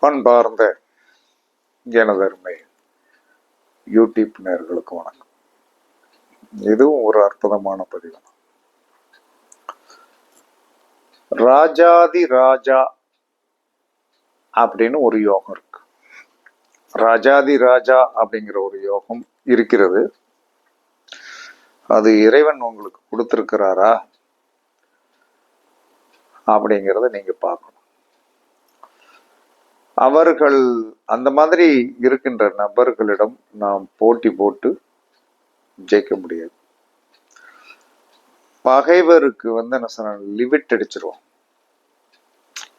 பண்பார்ந்த எனதருமை யூடியூப் நேயர்களுக்கு வணக்கம். இதுவும் ஒரு அற்புதமான பதிவு. ராஜாதி ராஜா அப்படின்னு ஒரு யோகம் இருக்கு. ராஜாதி ராஜா அப்படிங்கிற ஒரு யோகம் இருக்கிறது. அது இறைவன் உங்களுக்கு கொடுத்திருக்கிறாரா அப்படிங்கிறத நீங்க பார்க்கணும். அவர்கள் அந்த மாதிரி இருக்கின்ற நபர்களிடம் நாம் போட்டி போட்டு ஜெயிக்க முடியாது. பகைவருக்கு என்ன சொன்ன லிமிட் அடிச்சிருவோம்.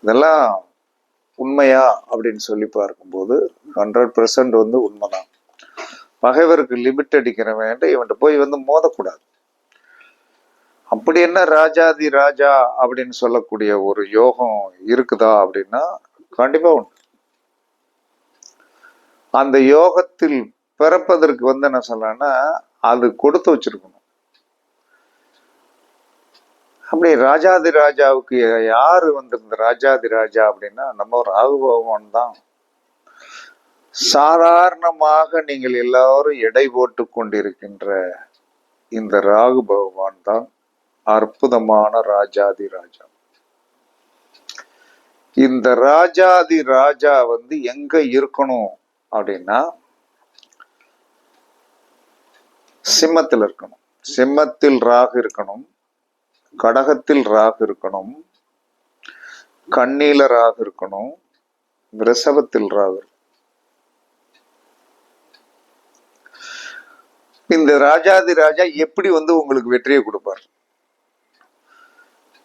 இதெல்லாம் உண்மையா அப்படின்னு சொல்லி பார்க்கும்போது 100% உண்மைதான். பகைவருக்கு லிமிட் அடிக்கிற வேண்டாம், இவன்ட்டு போய் மோதக்கூடாது. அப்படி என்ன ராஜாதி ராஜா அப்படின்னு சொல்லக்கூடிய ஒரு யோகம் இருக்குதா அப்படின்னா கண்டிப்பா உண்டு. அந்த யோகத்தில் பிறப்பதற்கு என்ன சொல்லலாம்னா அது கொடுத்து வச்சிருக்கணும். அப்படி ராஜாதி ராஜாவுக்கு யாரு வந்திருந்த ராஜாதி ராஜா அப்படின்னா நம்ம ராகு பகவான் தான். சாதாரணமாக நீங்கள் எல்லாரும் எடை போட்டு கொண்டிருக்கின்ற இந்த ராகு பகவான் தான் அற்புதமான ராஜாதி ராஜா. இந்த ராஜாதி ராஜா எங்க இருக்கணும் அப்படின்னா சிம்மத்தில் இருக்கணும். சிம்மத்தில் ராகு இருக்கணும், கடகத்தில் ராகு இருக்கணும், கண்ணில ராகு இருக்கணும், ரிஷபத்தில் ராகு. இந்த ராஜாதி ராஜா எப்படி உங்களுக்கு வெற்றியை கொடுப்பார்?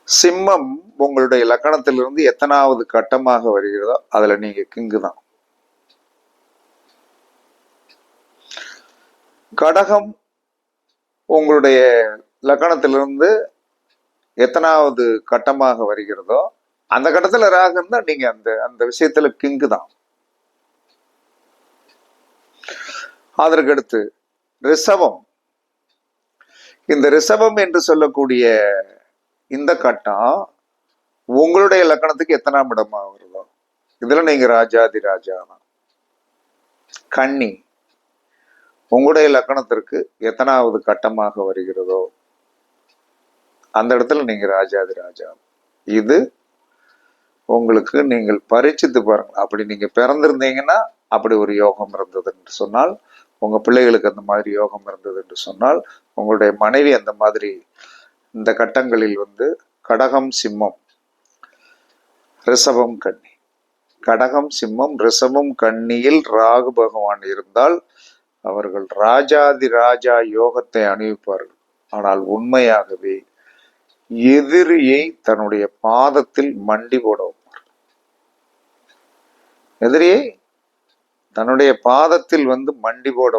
சிம்மம் உங்களுடைய லக்கணத்திலிருந்து எத்தனாவது கட்டமாக வருகிறதோ அதுல நீங்க கிங்கு தான். கடகம் உங்களுடைய லக்கணத்திலிருந்து எத்தனாவது கட்டமாக வருகிறதோ அந்த கட்டத்துல ராகு இருந்தா நீங்க அந்த அந்த விஷயத்துல கிங்கு தான். அதற்கு அடுத்து ரிஷபம். இந்த ரிஷபம் என்று சொல்லக்கூடிய இந்த கட்டம் உங்களுடைய லக்கணத்துக்கு எத்தனாம் இடமா வருதோ இதுல நீங்க ராஜாதி ராஜா. கன்னி உங்களுடைய லக்கணத்திற்கு எத்தனாவது கட்டமாக வருகிறதோ அந்த இடத்துல நீங்க ராஜாதி ராஜா. இது உங்களுக்கு நீங்கள் பரிச்சித்து பாருங்க. அப்படி நீங்க பிறந்திருந்தீங்கன்னா அப்படி ஒரு யோகம் இருந்தது என்று சொன்னால், உங்க பிள்ளைகளுக்கு அந்த மாதிரி யோகம் இருந்தது என்று சொன்னால், உங்களுடைய மனைவி அந்த மாதிரி இந்த கட்டங்களில் கடகம் சிம்மம் ரிஷபம் கன்னி, கடகம் சிம்மம் ரிஷபம் கன்னியில் ராகு பகவான் இருந்தால் அவர்கள் ராஜாதி ராஜா யோகத்தை அணிவிப்பார்கள். ஆனால் உண்மையாகவே எதிரியை தன்னுடைய பாதத்தில் மண்டி போட வைப்பார். எதிரியை தன்னுடைய பாதத்தில் மண்டி போட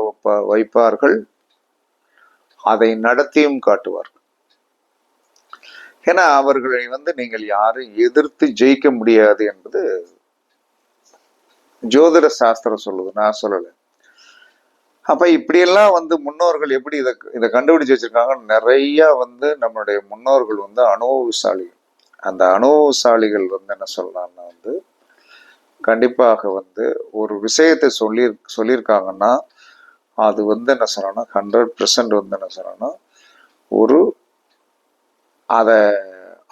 வைப்பார்கள். அதை நடத்தியும் காட்டுவார்கள். ஏன்னா அவர்களை நீங்கள் யாரும் எதிர்த்து ஜெயிக்க முடியாது என்பது ஜோதிட சாஸ்திரம் சொல்லுது, நான் சொல்லலை. அப்ப இப்படியெல்லாம் முன்னோர்கள் எப்படி இதை கண்டுபிடிச்சு வச்சிருக்காங்க. நிறைய நம்மளுடைய முன்னோர்கள் அனுபவசாலிகள். அந்த அனுபவசாலிகள் என்ன சொல்லலாம்னா கண்டிப்பாக ஒரு விஷயத்தை சொல்லியிருக்காங்கன்னா அது என்ன சொல்லணும்னா 100% என்ன சொல்லணும்னா ஒரு அதை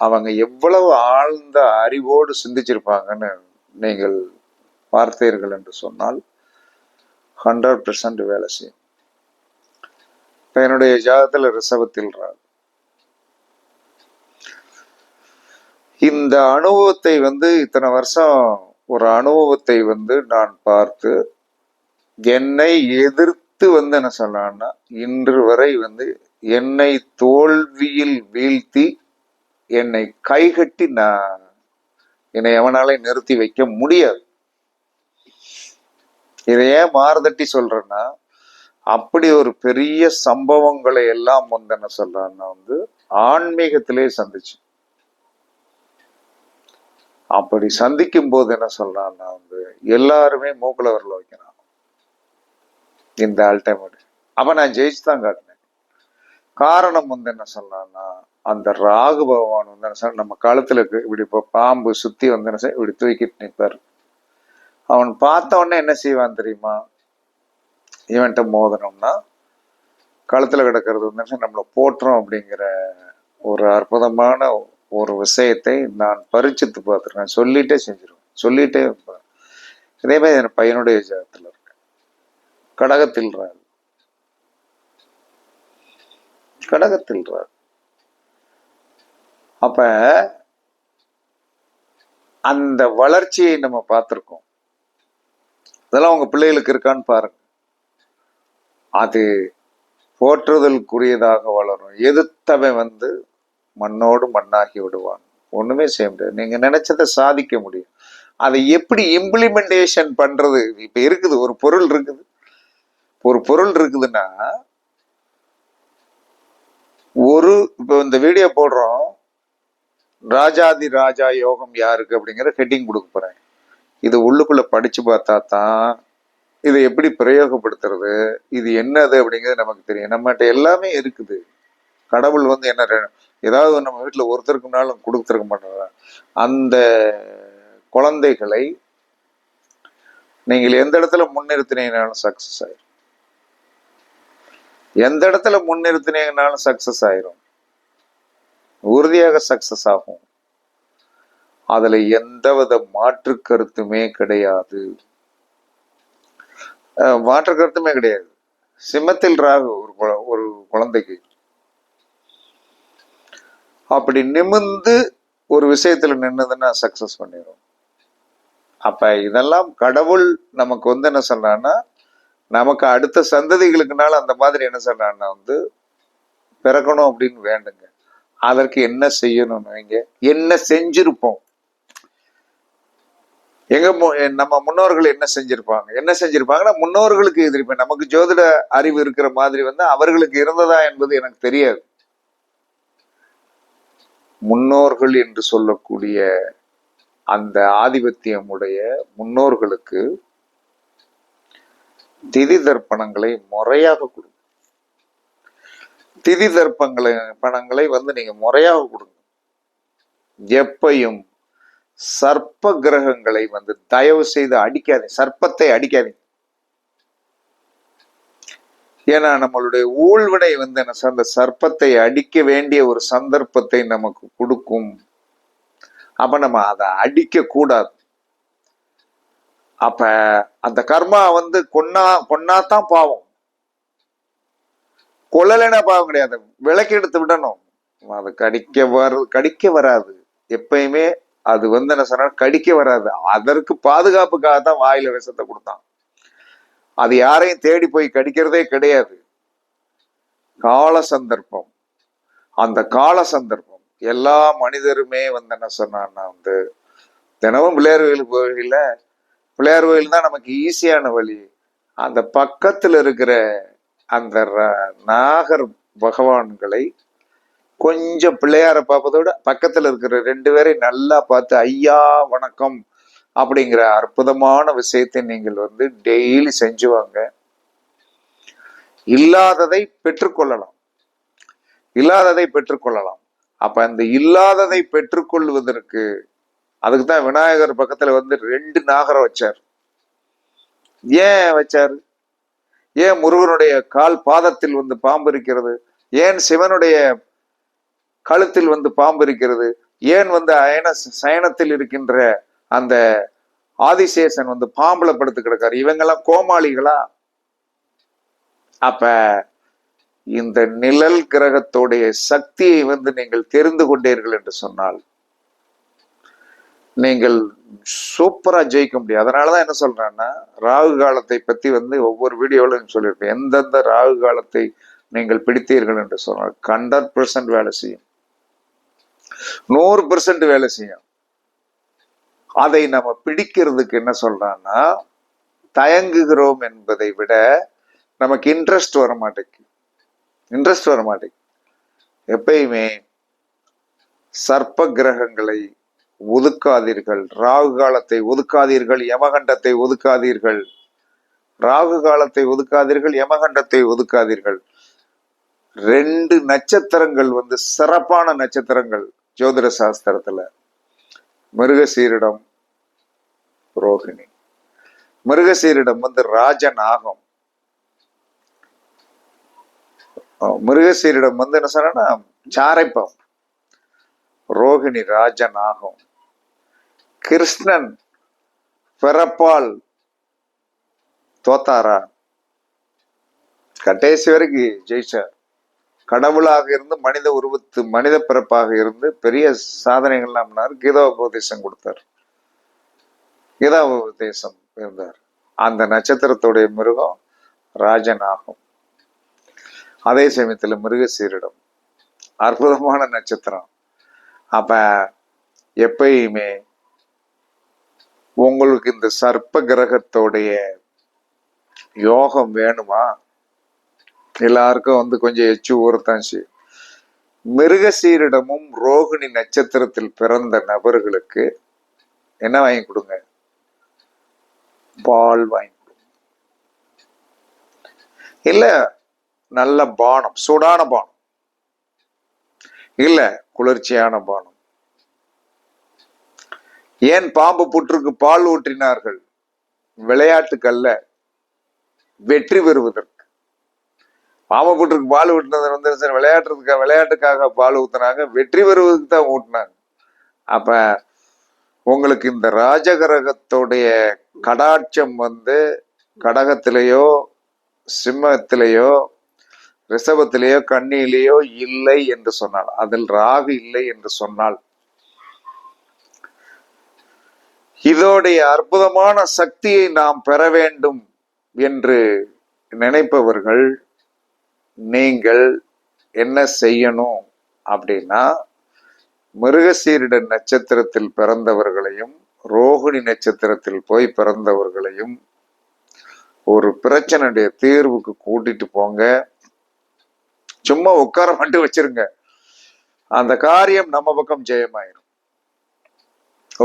அவங்க எவ்வளவு ஆழ்ந்த அறிவோடு சிந்திச்சிருப்பாங்கன்னு நீங்கள் பார்த்தீர்கள் என்று சொன்னால் 100% வேலை செய்யும். இப்ப என்னுடைய ஜாதகத்துல ரிஷபத்தில் ராகு. இந்த அனுபவத்தை இத்தனை வருஷம் ஒரு அனுபவத்தை நான் பார்த்து என்னை எதிர்த்து என்ன சொன்னான்னா இன்று வரை என்னை தோல்வியில் வீழ்த்தி என்னை கைகட்டி என்னை எவனாலே நிறுத்தி வைக்க முடியாது. இதை ஏன் மாறுதட்டி சொல்றேன்னா அப்படி ஒரு பெரிய சம்பவங்களை எல்லாம் என்ன சொல்றான்னா ஆன்மீகத்திலே சந்திச்சு. அப்படி சந்திக்கும் போது என்ன சொல்றான்னா எல்லாருமே மூக்குல வரல வைக்கிறான் இந்த ஆல்டைமேட். அப்ப நான் ஜெயிச்சுதான் காட்டினேன். காரணம் என்ன சொல்லலாம்னா அந்த ராகு பகவான் என்ன சொல்ல நம்ம காலத்துல இப்படி இப்ப பாம்பு சுத்தி என்ன இப்படி தூக்கிட்டு நிற்பார். அவன் பார்த்த உடனே என்ன செய்வான் தெரியுமா? இவன்ட்ட மோதனம்னா கழுத்துல கிடக்கிறது வந்து நம்மளை போட்டுரும் அப்படிங்கிற ஒரு அற்புதமான ஒரு விஷயத்தை நான் பரிச்சித்து பார்த்துருக்கேன். சொல்லிட்டே செஞ்சிருவேன், சொல்லிட்டே இருப்பேன். இதே மாதிரி என் பையனுடைய ஜாதகத்தில் இருக்கு. கடகத்தில் ராகு, கடகத்தில் ராகு. அப்ப அந்த வளர்ச்சியை நம்ம பார்த்திருக்கோம். அதெல்லாம் உங்க பிள்ளைகளுக்கு இருக்கான்னு பாருங்க. அது போற்றுதலுக்குரியதாக வளரும். எதிர்த்தவன் வந்து மண்ணோடு மண்ணாகி விடுவான். ஒண்ணுமே செய்ய முடியாது. நீங்க நினைச்சதை சாதிக்க முடியும். அதை எப்படி இம்ப்ளிமெண்டேஷன் பண்றது? இப்ப இருக்குது, ஒரு பொருள் இருக்குது, ஒரு பொருள் இருக்குதுன்னா இப்ப இந்த வீடியோ போடுறோம், ராஜாதி ராஜா யோகம் யாருக்கு அப்படிங்கிற ஹெட்டிங் கொடுக்க போறேன். இது உள்ளுக்குள்ள படிச்சு பார்த்தா தான் இதை எப்படி பிரயோகப்படுத்துறது, இது என்னது அப்படிங்கிறது நமக்கு தெரியும். நம்மகிட்ட எல்லாமே இருக்குது. கடவுள் வந்து என்ன, ஏதாவது நம்ம வீட்டில் ஒருத்தருக்கு முன்னாலும் கொடுத்துருக்க மாட்டாங்க. அந்த குழந்தைகளை நீங்கள் எந்த இடத்துல முன்னிறுத்தினீங்கனாலும் சக்சஸ் ஆயிரும். எந்த இடத்துல முன்னிறுத்தினீங்கனாலும் சக்சஸ் ஆயிரும். உறுதியாக சக்சஸ் ஆகும். அதுல எந்தவித மாற்று கருத்துமே கிடையாது. மாற்று கருத்துமே கிடையாது. சிம்மத்தில் ராகு ஒரு குழந்தைக்கு அப்படி நிமிர்ந்து ஒரு விஷயத்துல நின்னுதுன்னா சக்சஸ் பண்ணிடும். அப்ப இதெல்லாம் கடவுள் நமக்கு வந்து என்ன சொல்றான்னா, நமக்கு அடுத்த சந்ததிகளுக்குனால அந்த மாதிரி என்ன சொல்றான்னா வந்து பிறக்கணும் அப்படின்னு வேண்டுங்க. அதற்கு என்ன செய்யணும், இங்க என்ன செஞ்சிருப்போம், நம்ம முன்னோர்கள் என்ன செஞ்சிருப்பாங்கன்னா முன்னோர்களுக்கு எதிர்ப்பேன். நமக்கு ஜோதிட அறிவு இருக்கிற மாதிரி வந்து அவர்களுக்கு இருந்ததா என்பது எனக்கு தெரியாது. முன்னோர்கள் என்று சொல்லக்கூடிய அந்த ஆதிபத்தியம் உடைய முன்னோர்களுக்கு திதி தர்ப்பணங்களை முறையாக கொடுங்க. திதி பணங்களை வந்து நீங்க முறையாக கொடுங்க. எப்பையும் சர்ப்ப கிரகங்களை வந்து தயவு செய்து அடிக்காதீங்க, சர்ப்பத்தை அடிக்காதீங்க. ஏன்னா நம்மளுடைய ஊழ்வினை வந்து அந்த சர்ப்பத்தை அடிக்க வேண்டிய ஒரு சந்தர்ப்பத்தை நமக்கு கொடுக்கும். அப்ப நம்ம அதை அடிக்க கூடாது. அப்ப அந்த கர்மா வந்து கொன்னாதான் பாவம், கொல்லலைன்னா பாவம் கிடையாது. விளக்கி எடுத்து விடணும். அது கடிக்க வராது. எப்பயுமே அது வந்து என்ன சொன்னா கடிக்க வராது. அதற்கு பாதுகாப்புக்காக தான் வாயில விஷத்தை கொடுத்தான். அது யாரையும் தேடி போய் கடிக்கிறதே கிடையாது. கால சந்தர்ப்பம், அந்த கால சந்தர்ப்பம் எல்லா மனிதருமே வந்து என்ன சொன்னான்னா வந்து தினமும் பிள்ளையார் கோயிலுக்கு போகல. பிள்ளையார் கோயில் தான் நமக்கு ஈஸியான வழி. அந்த பக்கத்துல இருக்கிற அந்த நாகர் பகவான்களை கொஞ்சம் பிள்ளையார பார்ப்பதை விட பக்கத்துல இருக்கிற 2 பேரை நல்லா பார்த்து ஐயா வணக்கம் அப்படிங்கிற அற்புதமான விஷயத்தை நீங்கள் வந்து டெய்லி செஞ்சுவாங்க. இல்லாததை பெற்றுக்கொள்ளலாம். அப்ப அந்த இல்லாததை பெற்றுக்கொள்வதற்கு அதுக்குதான் விநாயகர் பக்கத்துல வந்து 2 நாகரை வச்சார். ஏன் வச்சாரு? ஏன் முருகனுடைய கால் பாதத்தில் வந்து பாம்பு இருக்கிறது? ஏன் சிவனுடைய கழுத்தில் வந்து பாம்பு இருக்கிறது? ஏன் வந்து சயனத்தில் இருக்கின்ற அந்த ஆதிசேஷன் வந்து பாம்புல படுத்து கிடக்காரு? இவங்கெல்லாம் கோமாளிகளா? அப்ப இந்த நிழல் கிரகத்தோடைய சக்தியை வந்து நீங்கள் தெரிந்து கொண்டீர்கள் என்று சொன்னால் நீங்கள் சூப்பரா ஜெயிக்க முடியும். அதனாலதான் என்ன சொல்றேன்னா, ராகு காலத்தை பத்தி வந்து ஒவ்வொரு வீடியோவிலும் சொல்லியிருப்பேன். எந்தெந்த ராகு காலத்தை நீங்கள் பிடித்தீர்கள் என்று சொன்னால் 100% வேலை செய்யும், 100% வேலை செய்யும். அதை நம்ம பிடிக்கிறதுக்கு என்ன சொல்றான்னா, தயங்குகிறோம் என்பதை விட நமக்கு இன்ட்ரெஸ்ட் வர மாட்டேங்குது. எப்பயுமே சர்ப்ப கிரகங்களை ஒதுக்காதீர்கள். ராகு காலத்தை ஒதுக்காதீர்கள், யமகண்டத்தை ஒதுக்காதீர்கள். ராகு காலத்தை ஒதுக்காதீர்கள், யமகண்டத்தை ஒதுக்காதீர்கள். 2 நட்சத்திரங்கள் வந்து சிறப்பான நட்சத்திரங்கள் ஜோதிட சாஸ்திரத்துல, மிருகசீரிடம், ரோகிணி. மிருகசீரிடம் வந்து ராஜநாகம். மிருகசீரிடம் வந்து என்ன சொன்னா சாரைப்பம். ரோகிணி ராஜநாகம். கிருஷ்ணன் பிறப்பால் தோத்தாரா? கடைசி வரைக்கும் ஜெயிச்சார். கடவுளாக இருந்து மனித உருவத்து மனித பிறப்பாக இருந்து பெரிய சாதனைகள்லாம் பண்ணார். கீதோபதேசம் கொடுத்தார். கீதோபதேசம் இருந்தார். அந்த நட்சத்திரத்துடைய மிருகம் ராஜநாகம். அதே சமயத்துல மிருகசீரிடம் அற்புதமான நட்சத்திரம். அப்ப எப்பயுமே உங்களுக்கு இந்த சர்ப்ப கிரகத்தோடைய யோகம் வேணுமா? எல்லாருக்கும் வந்து கொஞ்சம் எச்சு ஊறத்தாச்சு. மிருகசீரிடமும் ரோகிணி நட்சத்திரத்தில் பிறந்த நபர்களுக்கு என்ன வாங்கி கொடுங்க? பால் வாங்கி கொடுங்க. இல்ல நல்ல பானம், சூடான பானம், இல்ல குளிர்ச்சியான பானம். ஏன் பாம்பு புற்றுக்கு பால் ஊற்றினார்கள்? விளையாட்டுக்கு அல்ல, வெற்றி பெறுவதற்கு. பாம்பு புற்றுக்கு பால் ஊட்டினது வந்து விளையாட்டுக்காக பால் ஊத்தினாங்க, வெற்றி பெறுவதற்கு தான் ஊட்டினாங்க. அப்ப உங்களுக்கு இந்த ராஜகிரகத்துடைய கடாட்சம் வந்து கடகத்திலேயோ சிம்மத்திலேயோ ரிஷபத்திலேயோ கன்னியிலேயோ இல்லை என்று சொன்னால், அதில் ராகு இல்லை என்று சொன்னால், இதோடைய அற்புதமான சக்தியை நாம் பெற வேண்டும் என்று நினைப்பவர்கள் நீங்கள் என்ன செய்யணும் அப்படின்னா, மிருகசீரிட நட்சத்திரத்தில் பிறந்தவர்களையும் ரோகிணி நட்சத்திரத்தில் போய் பிறந்தவர்களையும் ஒரு பிரச்சனையுடைய தீர்வுக்கு கூட்டிட்டு போங்க. சும்மா உட்கார மட்டும் வச்சிருங்க, அந்த காரியம் நம்ம பக்கம் ஜெயமாயிரும்.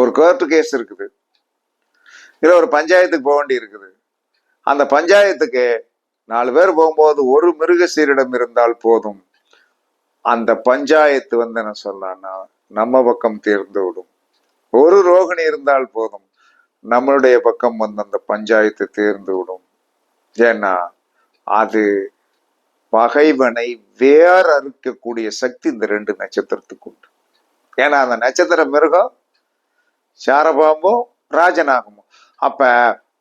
ஒரு கோர்ட்டு கேஸ் இருக்குது, இல்ல ஒரு பஞ்சாயத்துக்கு போக வேண்டி இருக்குது. அந்த பஞ்சாயத்துக்கு 4 பேர் போகும்போது ஒரு மிருகசீரிடம் இருந்தால் போதும், அந்த பஞ்சாயத்து வந்து என்ன சொல்லலாம்னா நம்ம பக்கம் தீர்ந்து விடும். ஒரு ரோகிணி இருந்தால் போதும், நம்மளுடைய பக்கம் வந்து அந்த பஞ்சாயத்து தீர்ந்து விடும். ஏன்னா அது பகைவனை வேற அறுக்கக்கூடிய சக்தி இந்த 2 நட்சத்திரத்துக்கு உண்டு. ஏன்னா அந்த நட்சத்திர மிருகம் சாரபாம்பும் ராஜநாகமும். அப்ப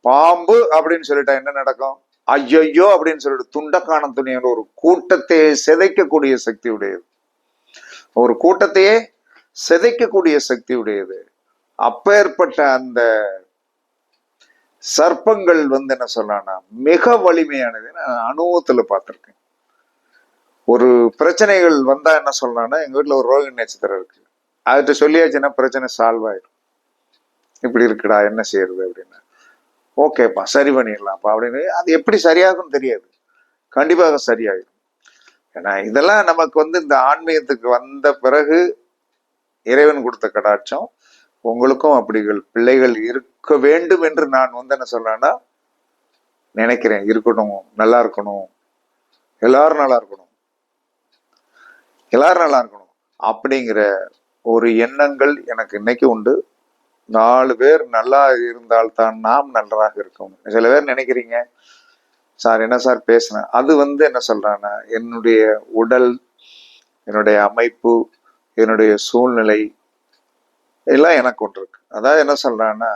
பாம்பு அப்படின்னு சொல்லிட்டா என்ன நடக்கும்? ஐயோ அப்படின்னு சொல்லிட்டு துண்டக்கான துணியோட ஒரு கூட்டத்தையே சிதைக்கக்கூடிய சக்தி உடையது, ஒரு கூட்டத்தையே சிதைக்கக்கூடிய சக்தி உடையது. அப்பேற்பட்ட அந்த சர்ப்பங்கள் வந்து என்ன சொல்லனா மிக வலிமையானது. நான் அனுபவத்துல பார்த்திருக்கேன். ஒரு பிரச்சனைகள் வந்தா என்ன சொல்லலாம்னா, எங்க வீட்டுல ஒரு ரோகிணி நட்சத்திரம் இருக்கு, அதுகிட்ட சொல்லியாச்சுன்னா பிரச்சனை சால்வ் ஆயிடும். இப்படி இருக்குடா, என்ன செய்யறது அப்படின்னா, ஓகேப்பா சரி பண்ணிடலாம்ப்பா அப்படின்னு. அது எப்படி சரியாகும்னு தெரியாது, கண்டிப்பாக சரியாயிடும். ஏன்னா இதெல்லாம் நமக்கு வந்து இந்த ஆன்மீகத்துக்கு வந்த பிறகு இறைவன் கொடுத்த கடாட்சம். உங்களுக்கும் அப்படிகள் பிள்ளைகள் இருக்க வேண்டும் என்று நான் வந்து என்ன சொல்றேன்னா நினைக்கிறேன். இருக்கணும், நல்லா இருக்கணும், எல்லாரும் நல்லா இருக்கணும், எல்லாரும் நல்லா இருக்கணும் அப்படிங்கிற ஒரு எண்ணங்கள் எனக்கு இன்னைக்கு உண்டு. 4 பேர் நல்லா இருந்தால்தான் நாம் நன்றாக இருக்கணும். சில பேர் நினைக்கிறீங்க, சார் என்ன சார் பேசுனேன், அது வந்து என்ன சொல்றான்னா என்னுடைய உடல், என்னுடைய அமைப்பு, என்னுடைய சூழ்நிலை எல்லாம் எனக்கு ஒன்று இருக்கு. அதாவது என்ன சொல்றான்னா,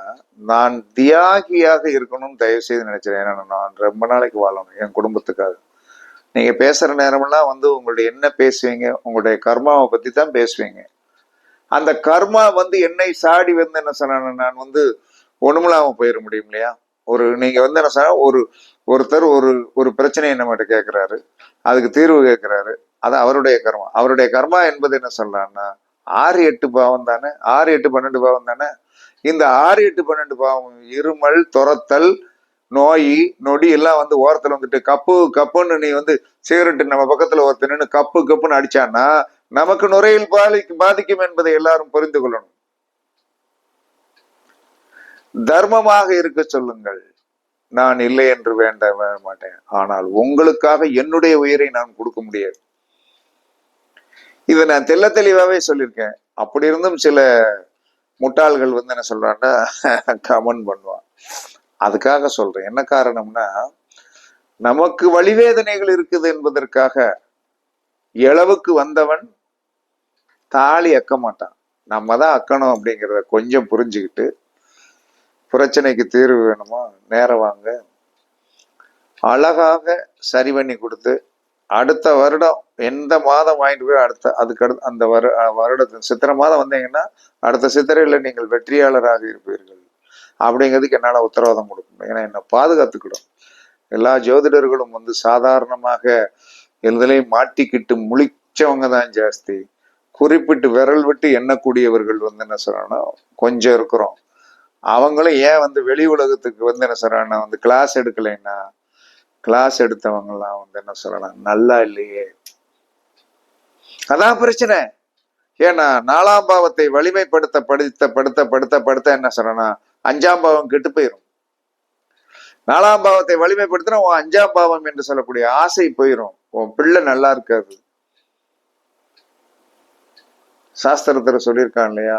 நான் தியாகியாக இருக்கணும்னு தயவு செய்து நினைச்சிடறேன். ஏன்னா நான் ரொம்ப நாளைக்கு வாழணும் என் குடும்பத்துக்காக. நீங்க பேசுற நேரமெல்லாம் வந்து உங்களுடைய என்ன பேசுவீங்க, உங்களுடைய கர்மாவை பத்தி தான் பேசுவீங்க. அந்த கர்மா வந்து என்னை சாடி வந்து என்ன சொன்ன, நான் வந்து ஒண்ணுமில்லாம போயிட முடியும் இல்லையா? நீங்க வந்து என்ன சொன்னா, ஒருத்தர் ஒரு பிரச்சனையை நம்மகிட்ட கேட்கிறாரு, அதுக்கு தீர்வு கேட்கிறாரு, அது அவருடைய கர்மா. அவருடைய கர்மா என்பது என்ன சொல்றான்னா 6, 8 பாவம் தானே, 6, 8, 12 பாவம் தானே. இந்த 6, 8, 12 பாவம் இருமல், துரத்தல், நோய் நொடி எல்லாம் வந்து ஓரத்துல வந்துட்டு கப்புன்னு நீ வந்து சிகரெட்டு நம்ம பக்கத்துல ஒருத்தர் நின்று கப்புன்னு அடிச்சான்னா நமக்கு நுரையில் பாதிக்கும் என்பதை எல்லாரும் புரிந்து கொள்ளணும். தர்மமாக இருக்க சொல்லுங்கள், நான் இல்லை என்று வேண்ட மாட்டேன். ஆனால் உங்களுக்காக என்னுடைய உயிரை நான் கொடுக்க முடியாது. இதை நான் தெள்ள தெளிவாவே சொல்லியிருக்கேன். அப்படி இருந்தும் சில முட்டாள்கள் வந்து என்ன சொல்றான்னா கமெண்ட் பண்ணுவான். அதுக்காக சொல்றேன். என்ன காரணம்னா, நமக்கு வழிவேதனைகள் இருக்குது என்பதற்காக இளவுக்கு வந்தவன் தாலி அக்க மாட்டான். நம்ம தான் அக்கணும் அப்படிங்கிறத கொஞ்சம் புரிஞ்சுக்கிட்டு, பிரச்சனைக்கு தீர்வு வேணுமா, நேரம் வாங்க, அழகாக சரி பண்ணி கொடுத்து, அடுத்த வருடம் எந்த மாதம் வாங்கிட்டு போய் அதுக்கு அடுத்து அந்த வருடத்தின் சித்திரை மாதம் வந்தீங்கன்னா அடுத்த சித்திரையில் நீங்கள் வெற்றியாளராக இருப்பீர்கள் அப்படிங்கிறதுக்கு என்னால் உத்தரவாதம் கொடுக்க முடியும். ஏன்னா என்னை பாதுகாத்துக்கிடும். எல்லா ஜோதிடர்களும் சாதாரணமாக எதுலையும் மாட்டிக்கிட்டு முழிச்சவங்க தான் ஜாஸ்தி. குறிப்பிட்டு விரல் விட்டு எண்ணக்கூடியவர்கள் என்ன சொல்றாங்கன்னா கொஞ்சம் இருக்கிறோம். அவங்களும் ஏன் வெளி உலகத்துக்கு என்ன சொல்றாங்கன்னா கிளாஸ் எடுக்கலைன்னா, கிளாஸ் எடுத்தவங்கலாம் என்ன சொல்லலாம், நல்லா இல்லையே, அதான் பிரச்சனை. ஏன்னா 4ஆம் பாவத்தை வலிமைப்படுத்த படுத்த படுத்த படுத்த படுத்த என்ன சொல்றேன்னா 5ஆம் பாவம் கெட்டு போயிடும். 4ஆம் பாவத்தை வலிமைப்படுத்தினா உன் 5ஆம் பாவம் என்று சொல்லக்கூடிய ஆசை போயிடும். உன் பிள்ளை நல்லா இருக்காது. சாஸ்திரத்துல சொல்லியிருக்கான் இல்லையா,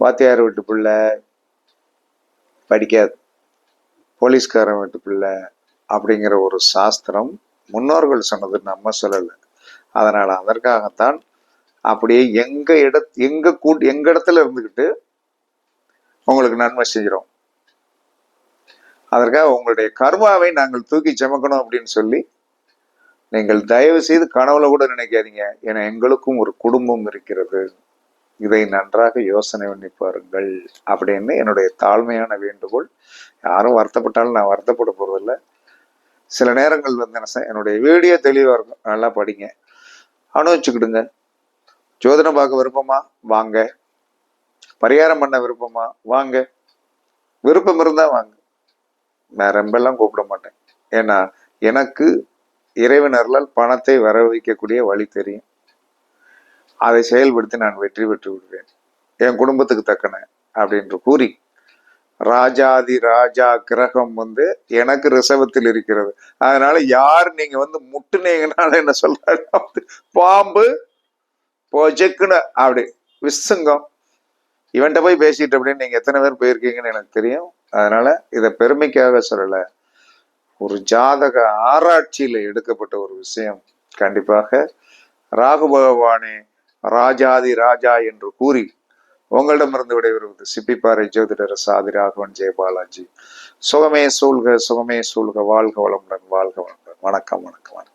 வாத்தியார் வீட்டு பிள்ளை படிக்காது, போலீஸ்காரன் வீட்டு பிள்ளை அப்படிங்கிற ஒரு சாஸ்திரம் முன்னோர்கள் சொன்னது, நம்ம சொல்லலை. அதனால அதற்காகத்தான் அப்படியே எங்க இடத்துல இருந்துகிட்டு உங்களுக்கு நன்மை செஞ்சிடும். அதற்காக உங்களுடைய கர்மாவை நாங்கள் தூக்கி சுமக்கணும் அப்படின்னு சொல்லி நீங்கள் தயவு செய்து கனவுல கூட நினைக்காதீங்க. ஏன்னா எங்களுக்கும் ஒரு குடும்பம் இருக்கிறது, இதை நன்றாக யோசனை பண்ணி பாருங்கள் அப்படின்னு என்னுடைய தாழ்மையான வேண்டுகோள். யாரும் வருத்தப்பட்டாலும் நான் வருத்தப்பட போறதில்லை. சில நேரங்கள் என்னுடைய வீடியோ தெளிவாக இருக்கும், நல்லா படிங்க, அனுபவிச்சுக்கிடுங்க. ஜோதிடம் பார்க்க விருப்பமா வாங்க, பரிகாரம் பண்ண விருப்பமா வாங்க, விருப்பம் இருந்தா வாங்க. நான் ரொம்பெல்லாம் கூப்பிட மாட்டேன். ஏன்னா எனக்கு இறைவனர்களால் பணத்தை வர வைக்கக்கூடிய வழி தெரியும். அதை செயல்படுத்தி நான் வெற்றி பெற்று விடுவேன், என் குடும்பத்துக்கு தக்கன அப்படின்னு கூறி, ராஜாதி ராஜா கிரகம் எனக்கு ரிசவத்தில் இருக்கிறது. அதனால யார் நீங்க முட்டுனீங்கனால என்ன சொல்றாங்க, பாம்பு பொஜக்குன்னு அப்படி விசுங்கம், இவன்ட்ட போய் பேசிட்டு அப்படின்னு நீங்க எத்தனை பேர் போயிருக்கீங்கன்னு எனக்கு தெரியும். அதனால இதை பெருமைக்காக சொல்லல, ஒரு ஜாதக ஆராய்ச்சியில எடுக்கப்பட்ட ஒரு விஷயம். கண்டிப்பாக ராகு பகவானே ராஜாதி ராஜா என்று கூறி உங்களிடமிருந்து விடைபெறுவது சிப்பிப்பாறை ஜோதிடர் சாதி ராகவன் ஜெயபாலாஜி. சுகமே சூழ்க, சுகமே சூழ்க, வாழ்க வளமுடன், வாழ்க வளமுடன். வணக்கம், வணக்கம், வணக்கம்.